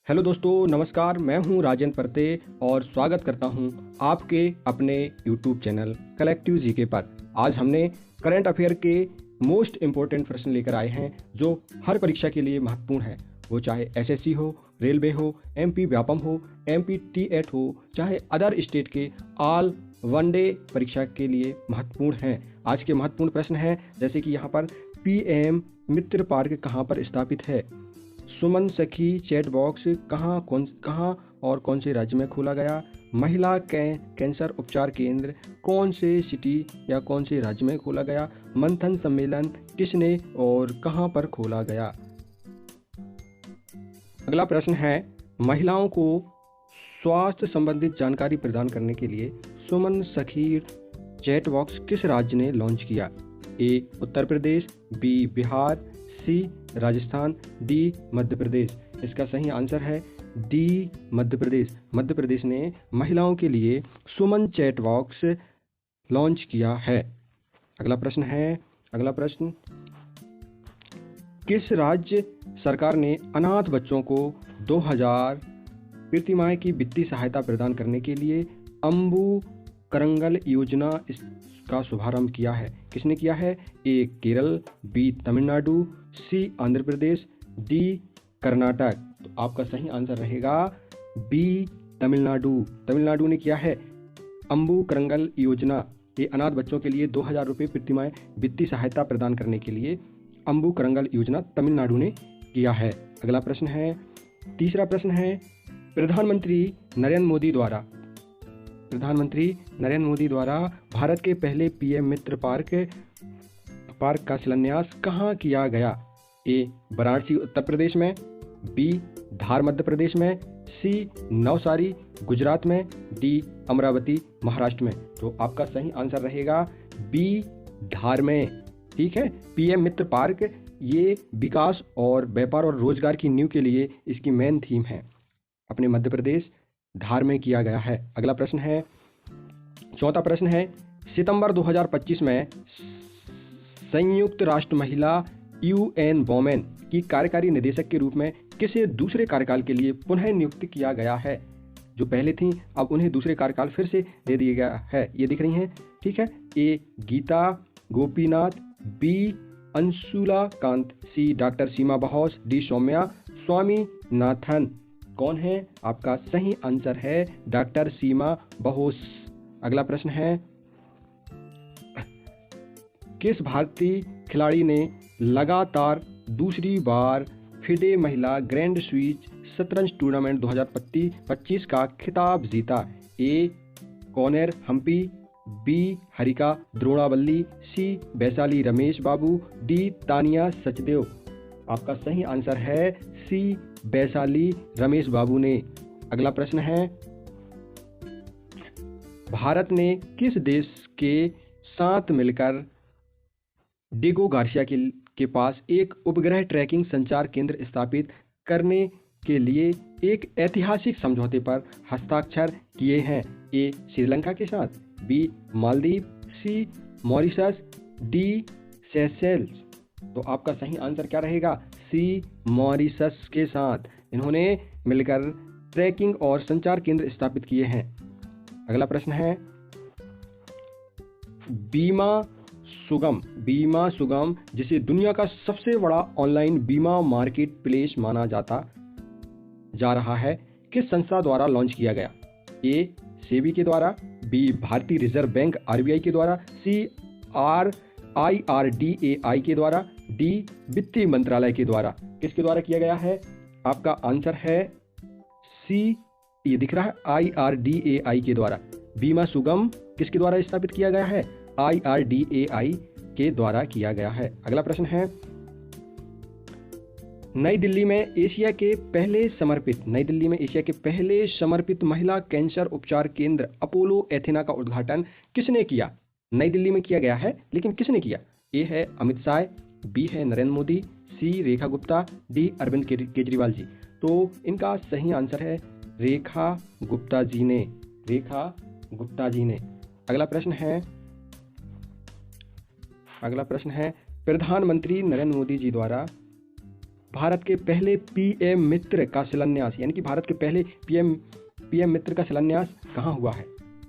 Hello दोस्तों, नमस्कार। मैं हूं राजेंद्र परते और स्वागत करता हूं आपके अपने यूट्यूब चैनल कलेक्टिव जीके पर। आज हमने करंट अफेयर के मोस्ट इम्पोर्टेंट प्रश्न लेकर आए हैं जो हर परीक्षा के लिए महत्वपूर्ण है। वो चाहे एसएससी हो, रेलवे हो, एमपी व्यापम हो, एमपी टीएट हो, चाहे अदर स्टेट के ऑल वनडे परीक्षा के लिए महत्वपूर्ण हैं। आज के महत्वपूर्ण प्रश्न हैं जैसे कि यहाँ पर पीएम मित्र पार्क कहाँ पर स्थापित है, सुमन सखी चैट बॉक्स कहाँ और कौन से राज्य में खोला गया, महिला कैंसर उपचार केंद्र कौन से सिटी या कौन से राज्य में खोला गया, मंथन सम्मेलन किसने और कहाँ पर खोला गया। अगला प्रश्न है, महिलाओं को स्वास्थ्य संबंधित जानकारी प्रदान करने के लिए सुमन सखी चैट बॉक्स किस राज्य ने लॉन्च किया। ए उत्तर प्रदेश, बी बिहार, सी राजस्थान, डी मध्य प्रदेश। इसका सही आंसर है डी मध्य प्रदेश। मध्य प्रदेश ने महिलाओं के लिए सुमन चैट बॉक्स लॉन्च किया है। अगला प्रश्न, किस राज्य सरकार ने अनाथ बच्चों को 2000 प्रतिमाह की वित्तीय सहायता प्रदान करने के लिए अम्बू करंगल योजना का शुभारंभ किया है। किसने किया है? ए केरल, बी तमिलनाडु, सी आंध्र प्रदेश, डी कर्नाटक। तो आपका सही आंसर रहेगा बी तमिलनाडु। तमिलनाडु ने किया है अम्बू करंगल योजना। ये अनाथ बच्चों के लिए 2000 रुपये प्रतिमाह वित्तीय सहायता प्रदान करने के लिए अम्बू करंगल योजना तमिलनाडु ने किया है। अगला प्रश्न है, तीसरा प्रश्न है, प्रधानमंत्री नरेंद्र मोदी द्वारा भारत के पहले पीएम मित्र पार्क का शिलान्यास कहाँ किया गया। ए वाराणसी उत्तर प्रदेश में, बी धार मध्य प्रदेश में, सी नवसारी गुजरात में, डी अमरावती महाराष्ट्र में। तो आपका सही आंसर रहेगा बी धार में। ठीक है, पीएम मित्र पार्क ये विकास और व्यापार और रोजगार की नींव के लिए इसकी मेन थीम है। अपने मध्य प्रदेश धार में किया गया है। अगला प्रश्न है, चौथा प्रश्न है, सितंबर 2025 में संयुक्त राष्ट्र महिला यूएन वोमेन की कार्यकारी निदेशक के रूप में किसे दूसरे कार्यकाल के लिए पुनः नियुक्त किया गया है। जो पहले थी अब उन्हें दूसरे कार्यकाल फिर से दे दिया गया है। ये दिख रही हैं, ठीक है। ए गीता गोपीनाथ, बी अंशुला कांत, सी डॉक्टर सीमा बहोस, डी सौम्या स्वामीनाथन। कौन है? आपका सही आंसर है डॉक्टर सीमा बहोस। अगला प्रश्न है, किस भारतीय खिलाड़ी ने लगातार दूसरी बार फिडे महिला ग्रैंड स्वीज शतरंज टूर्नामेंट 2025 का खिताब जीता। ए कॉनेर हम्पी, बी हरिका द्रोणावल्ली, सी वैशाली रमेश बाबू, डी तानिया सचदेव। आपका सही आंसर है सी वैशाली रमेश बाबू ने। अगला प्रश्न है, भारत ने किस देश के साथ मिलकर डिगो गार्सिया के पास एक उपग्रह ट्रैकिंग संचार केंद्र स्थापित करने के लिए एक ऐतिहासिक समझौते पर हस्ताक्षर किए हैं। ए श्रीलंका के साथ, बी मालदीव, सी मॉरिशस, डी सेशेल्स। तो आपका सही आंसर क्या रहेगा? सी मॉरिशस के साथ इन्होंने मिलकर ट्रैकिंग और संचार केंद्र स्थापित किए हैं। अगला प्रश्न है, बीमा सुगम जिसे दुनिया का सबसे बड़ा ऑनलाइन बीमा मार्केट प्लेस माना जा रहा है, किस संस्था द्वारा लॉन्च किया गया। ए सेबी के द्वारा, बी भारतीय रिजर्व बैंक आरबीआई के द्वारा, सी IRDAI के द्वारा, डी वित्त मंत्रालय के द्वारा। किसके द्वारा किया गया है? आपका आंसर है सी, ये दिख रहा है IRDAI के द्वारा। बीमा सुगम किसके द्वारा स्थापित किया गया है? IRDAI के द्वारा किया गया है। अगला प्रश्न है, नई दिल्ली में एशिया के पहले समर्पित महिला कैंसर उपचार केंद्र अपोलो एथेना का उद्घाटन किसने किया। नई दिल्ली में किया गया है, लेकिन किसने किया? ए है अमित शाह, बी है नरेंद्र मोदी, सी रेखा गुप्ता, डी अरविंद केजरीवाल जी। तो इनका सही आंसर है रेखा गुप्ता जी ने। अगला प्रश्न है, प्रधानमंत्री नरेंद्र मोदी जी द्वारा भारत के पहले पीएम मित्र का शिलान्यास, यानी कि भारत के पहले पीएम मित्र का शिलान्यास कहाँ हुआ है,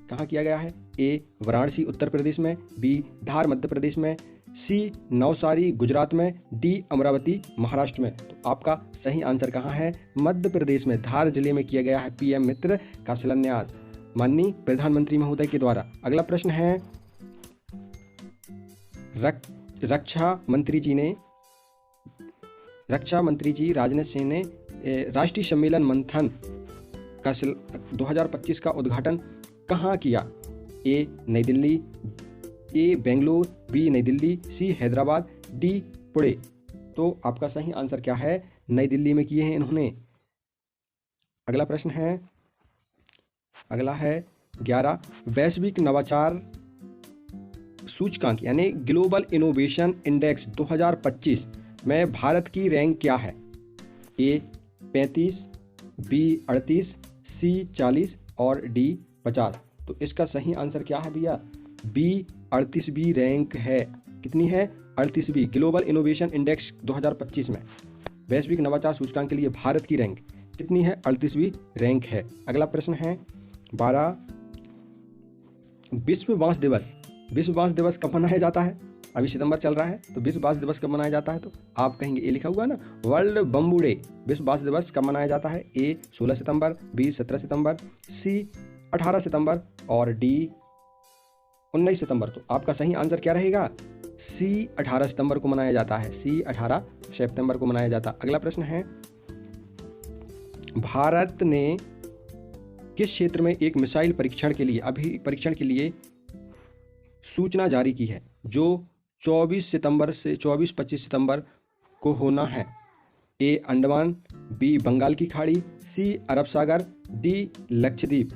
कहाँ किया गया है? ए वाराणसी उत्तर प्रदेश में, बी धार मध्य प्रदेश में, सी नवसारी गुजरात में, डी अमरावती महाराष्ट्र में। तो आपका सही आंसर कहाँ है? मध्य प्रदेश में धार जिले में किया गया है पीएम मित्र का शिलान्यास माननीय प्रधानमंत्री महोदय के द्वारा। अगला प्रश्न है, रक्षा मंत्री जी राजनाथ सिंह ने राष्ट्रीय सम्मेलन मंथन का 2025 का उद्घाटन कहाँ किया? ए नई दिल्ली, ए बेंगलुरु, बी नई दिल्ली, सी हैदराबाद, डी पुणे। तो आपका सही आंसर क्या है? नई दिल्ली में किए हैं इन्होंने। अगला प्रश्न है, अगला है 11, वैश्विक नवाचार सूचकांक यानी ग्लोबल इनोवेशन इंडेक्स 2025 में भारत की रैंक क्या है? ए 35, बी 38, सी 40 और डी 50। तो इसका सही आंसर क्या है भैया? बी 38वीं रैंक है। कितनी है? 38वीं। ग्लोबल इनोवेशन इंडेक्स 2025 में वैश्विक नवाचार सूचकांक के लिए भारत की रैंक कितनी है? 38वीं रैंक है। अगला प्रश्न है 12, विश्व बांस दिवस कब मनाया जाता है? अभी सितंबर चल रहा है, तो विश्व बांस दिवस कब मनाया जाता है? तो आप कहेंगे ए लिखा हुआ ना, वर्ल्ड बम्बू डे। विश्व बांस दिवस कब मनाया जाता है? ए 16 सितंबर, बी 17 सितंबर, सी 18 सितंबर और डी 19 सितंबर। तो आपका सही आंसर क्या रहेगा? सी 18 सितंबर को मनाया जाता है। सी 18 सितंबर को मनाया जाता है। अगला प्रश्न है, भारत ने किस क्षेत्र में एक मिसाइल परीक्षण के लिए सूचना जारी की है जो 24 सितंबर से 24-25 सितंबर को होना है? ए अंडमान, बी बंगाल की खाड़ी, सी अरब सागर, डी लक्षद्वीप।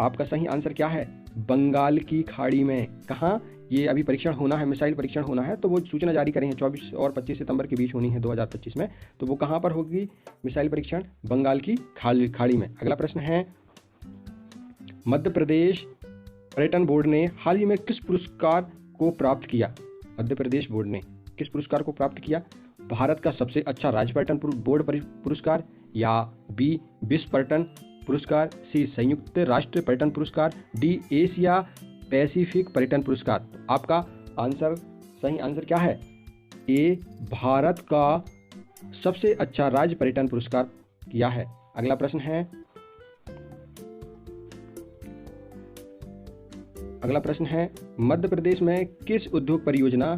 आपका सही आंसर क्या है? बंगाल की खाड़ी में। कहाँ ये अभी परीक्षण होना है, मिसाइल परीक्षण होना है, तो वो सूचना जारी करें 24 और 25 सितंबर के बीच होनी है 2025 में। तो वो कहाँ पर होगी मिसाइल परीक्षण? बंगाल की खाड़ी में। अगला प्रश्न है, मध्य प्रदेश पर्यटन बोर्ड ने हाल ही में किस पुरस्कार को प्राप्त किया? मध्य प्रदेश बोर्ड ने किस पुरस्कार को प्राप्त किया? भारत का सबसे अच्छा राज्य पर्यटन बोर्ड पुरस्कार, या बी विश्व पर्यटन पुरस्कार, सी संयुक्त राष्ट्र पर्यटन पुरस्कार, डी एशिया पैसिफिक पर्यटन पुरस्कार। तो आपका सही आंसर क्या है? ए भारत का सबसे अच्छा राज्य पर्यटन पुरस्कार किया है। अगला प्रश्न है, मध्य प्रदेश में किस उद्योग परियोजना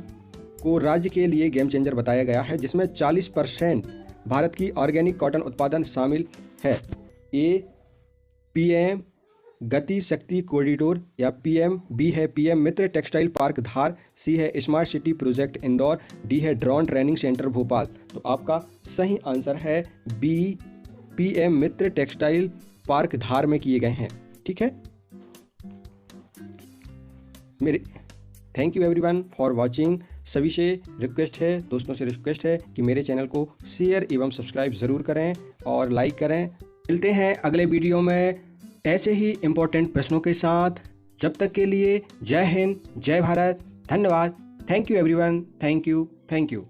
को राज्य के लिए गेम चेंजर बताया गया है जिसमें 40% भारत की ऑर्गेनिक कॉटन उत्पादन शामिल है? ए पीएम गति शक्ति कॉरिडोर, या बी है पीएम मित्र टेक्सटाइल पार्क धार, सी है smart city project Indore, D है ड्रोन ट्रेनिंग सेंटर भोपाल। तो आपका सही आंसर है बी पीएम मित्र टेक्सटाइल पार्क धार में किए गए हैं। ठीक है, thank you everyone for watching. सभी से रिक्वेस्ट है, दोस्तों से रिक्वेस्ट है कि मेरे चैनल को शेयर एवं सब्सक्राइब ज़रूर करें और लाइक करें। मिलते हैं अगले वीडियो में ऐसे ही इम्पोर्टेंट प्रश्नों के साथ। जब तक के लिए जय हिंद, जय भारत, धन्यवाद। Thank you everyone, thank you.